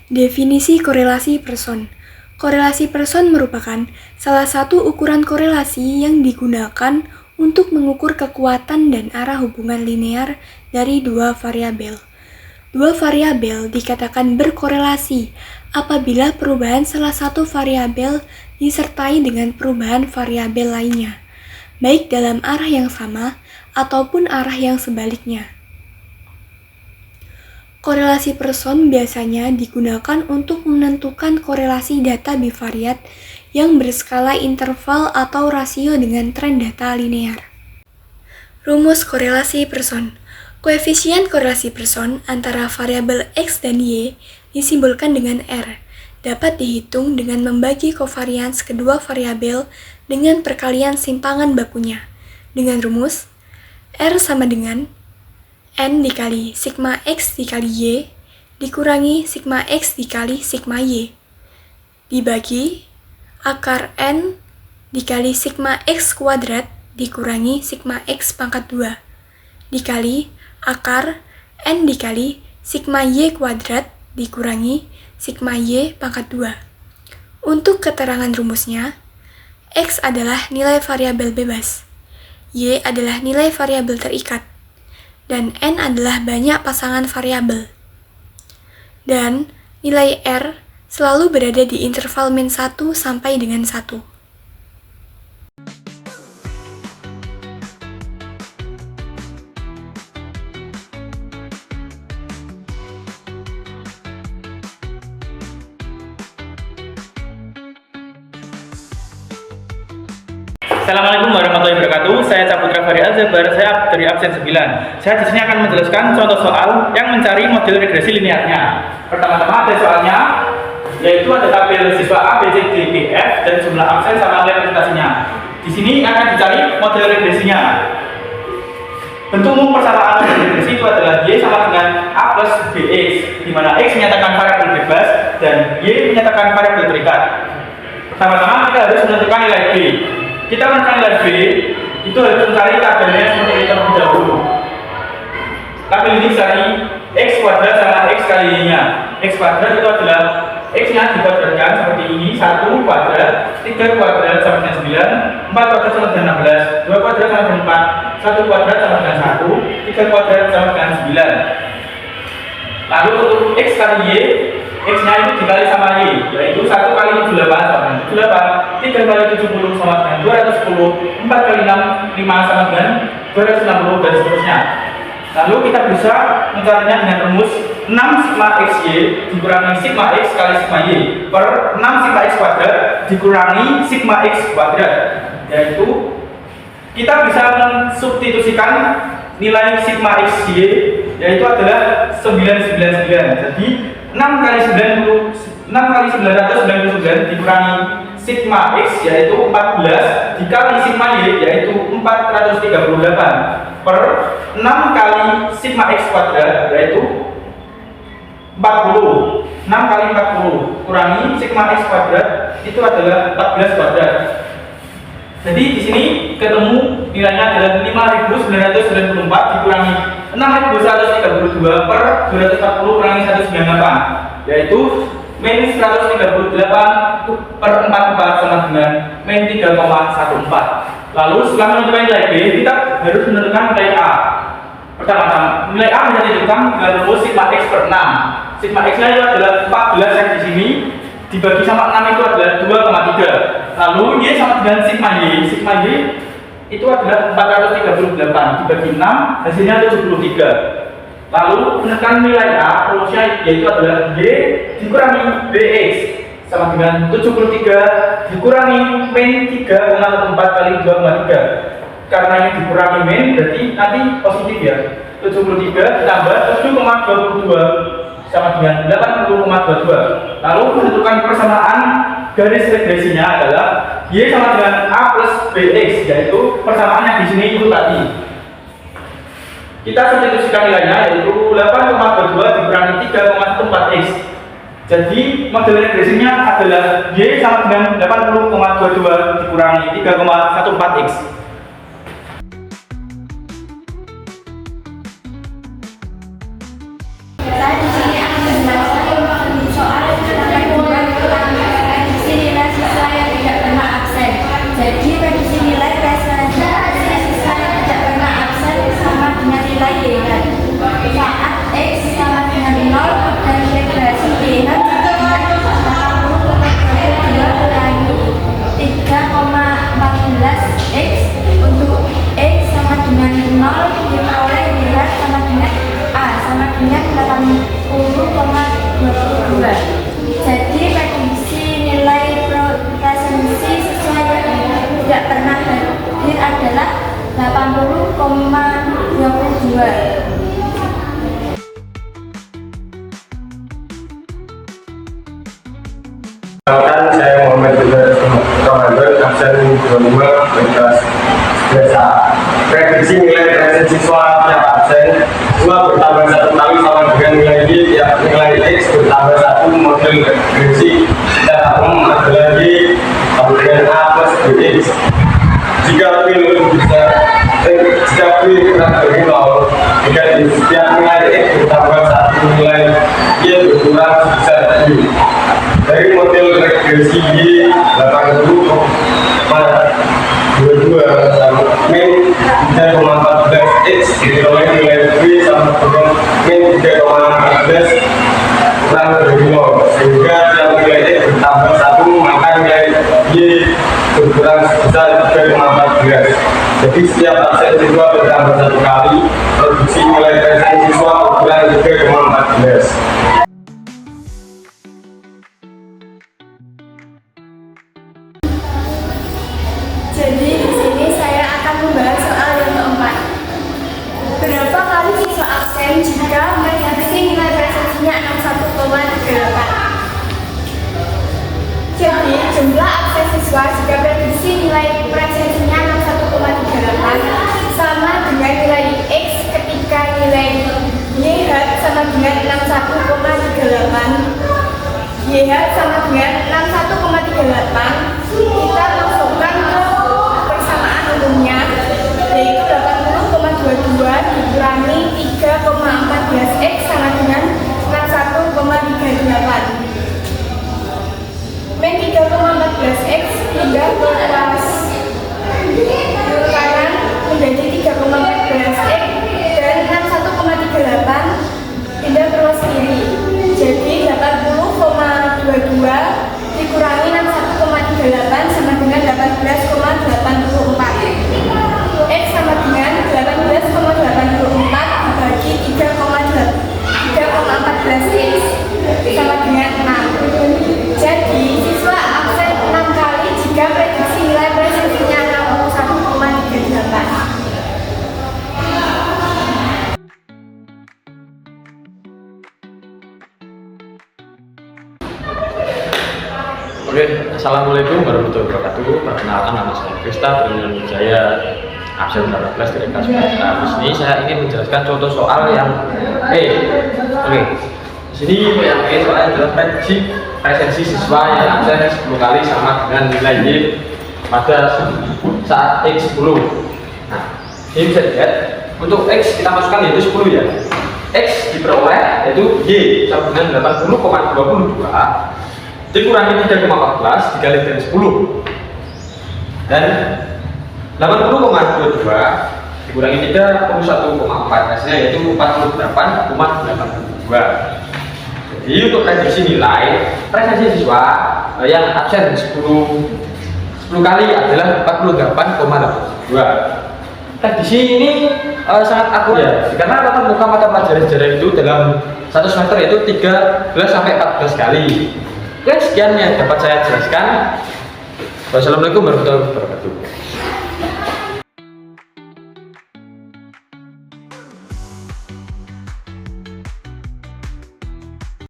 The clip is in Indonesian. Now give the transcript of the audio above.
Definisi korelasi person. Korelasi person merupakan salah satu ukuran korelasi yang digunakan untuk mengukur kekuatan dan arah hubungan linear dari dua variabel. Dua variabel dikatakan berkorelasi apabila perubahan salah satu variabel disertai dengan perubahan variabel lainnya, baik dalam arah yang sama ataupun arah yang sebaliknya. Korelasi person biasanya digunakan untuk menentukan korelasi data bivariat yang berskala interval atau rasio dengan tren data linear. Rumus korelasi person. Koefisien korelasi person antara variabel X dan Y disimbolkan dengan R. Dapat dihitung dengan membagi kovarians kedua variabel dengan perkalian simpangan bakunya. Dengan rumus R sama dengan N dikali sigma X dikali Y dikurangi sigma X dikali sigma Y dibagi akar N dikali sigma X kuadrat dikurangi sigma X pangkat 2 dikali akar N dikali sigma Y kuadrat dikurangi sigma Y pangkat 2. Untuk keterangan rumusnya, X adalah nilai variabel bebas, Y adalah nilai variabel terikat, dan N adalah banyak pasangan variabel. Dan nilai R selalu berada di interval min 1 sampai dengan 1. Assalamualaikum warahmatullahi wabarakatuh. Saya Caputra Fahri Aljabar, saya dari absen 9. Saya di sini akan menjelaskan contoh soal yang mencari model regresi linearnya. Pertama-tama ada soalnya, yaitu ada tabel siswa A, B, C, D, E, F dan jumlah absen sama nilai presentasinya. Di sini akan dicari model regresinya. Bentuk umum persamaan model regresi itu adalah Y sama dengan A plus BX, di mana X menyatakan variabel bebas dan Y menyatakan variabel terikat. Pertama-tama kita harus menentukan nilai B. Kita mencari nilai B, itu harus mencari tabelnya seperti ini terlebih dahulu. Tabel ini dari X kuadrat sama X kali Y-nya. X kuadrat itu adalah X-nya dikuadratkan seperti ini, 1 kuadrat, 3 kuadrat sama dengan 9, 4 kuadrat sama dengan 16, 2 kuadrat sama dengan 4, 1 kuadrat sama dengan 1, 3 kuadrat sama dengan 9. Lalu untuk X kali Y, X-nya itu dikali sama Y, yaitu 1 kali 78 sama dengan 78, 3 kali 70 sama dengan 210, 4 kali 6, 5 sama dengan 260, dan seterusnya. Lalu kita bisa mencarinya dengan rumus 6 sigma XY dikurangi sigma X kali sigma Y per 6 sigma X kuadrat dikurangi sigma X kuadrat, yaitu kita bisa mensubstitusikan nilai sigma XY, yaitu adalah 999. Jadi 6 kali 999 dikurangi sigma X yaitu 14 dikali sigma Y yaitu 438 per 6 kali sigma X kuadrat yaitu 40. 6 kali 40 kurangi sigma X kuadrat itu adalah 14 kuadrat. Jadi di sini ketemu nilainya adalah 5.994 dikurangi 6.132 per 240 kurangi 198, yaitu min 138 per 44 sama dengan min 3,14. Lalu setelah menentukan nilai B, kita harus menentukan nilai A. Pertama-tama, nilai A bisa ditentukan dengan rumus sigma X per 6. Sigma X-nya itu adalah 14 yang di sini dibagi sama 6 itu adalah 2,3. Lalu Y sama dengan sigma Y. Sigma Y itu adalah 438 dibagi 6 hasilnya 73. Lalu menekan nilai A, rumusnya yaitu adalah Y dikurangi BX sama dengan 73 dikurangi min 3,14 kali 2,3. Karena ini dikurangi min berarti nanti positif ya. 73 ditambah 7,22 sama dengan 80,22. Lalu menentukan persamaan garis regresinya adalah Y sama dengan A plus BX, yaitu persamaannya di sini itu tadi. Kita substitusikan nilainya yaitu 8,22 dikurangi 3,14X. Jadi model regresinya adalah Y sama dengan 80,22 dikurangi 3,14X. Saya di sini akan menjelaskan soal Perkenalkan, saya Muhammad Ramadan, absen 25 kelas biasa. Prediksi nilai present siswa tiap absen siswa bertambah 1 kali sama dengan nilai Y, tiap nilai X bertambah 1 model regresi. Secara umum adalah Y sama dengan A plus BX. Jika B lebih besar, jika B kurang dari 0, jika di setiap nilai X bertambah 1 nilai Y berkurang sebesar Y. Dari model regresi Y 80,22 sama min 3,14 X diperoleh nilai B sama dengan min 3,14 kurang dari 0, sehingga tiap nilai X bertambah 1 maka nilai Y berkurang sebesar 3,14. Jadi setiap absen siswa bertambah 1 kali, produksi nilai present siswa berkurang 3,14. Jadi di sini saya akan membahas soal yang keempat. Berapa kali siswa absen jika prediksi nilai presensinya 61,38? Jadi jumlah absen siswa jika prediksi nilai presensinya 61,38 sama dengan nilai X ketika nilai YH sama dengan 61,38. YH sama dengan 61,38. Kita masukkan ke persamaan umumnya, yaitu 80,22 dikurangi 3,14 X sama dengan 61,38. Min 3,14 X pindah ke kelas kanan menjadi 3,14 X dan 61,38 pindah ke kelas kiri. Jadi 80,22 dikurangi 61,38 sama dengan 18,84. X sama dengan 18,84 dibagi 3,14 X sama dengan 6. Jadi siswa absen 6 kali jika prediksi nilai presensinya 61,38. Oke, assalamualaikum warahmatullahi wabarakatuh. Perkenalkan, nama saya Krista Brilian Wijaya, absen 18 dari kelas 11. Nah, di sini saya ingin menjelaskan contoh soal yang Oke, di sini yang soalnya adalah prediksi presensi siswa yang absen 10 kali sama dengan nilai Y pada saat X 10. Nah, ini bisa dilihat untuk X kita masukkan yaitu 10 ya. X diperoleh yaitu Y sama dengan 80,22 dikurangi 3,14 dikali dengan 10 dan 80,22 dikurangi 31,4 hasilnya yaitu 48,82. Jadi untuk prediksi nilai presensi siswa yang absen 10 kali adalah 48,82. Prediksi ini sangat akurat ya, karena tatap muka mata pelajaran sejarah itu dalam satu semester itu 13 sampai 14 kali. Oke, sekian yang dapat saya jelaskan. Wassalamualaikum warahmatullahi wabarakatuh.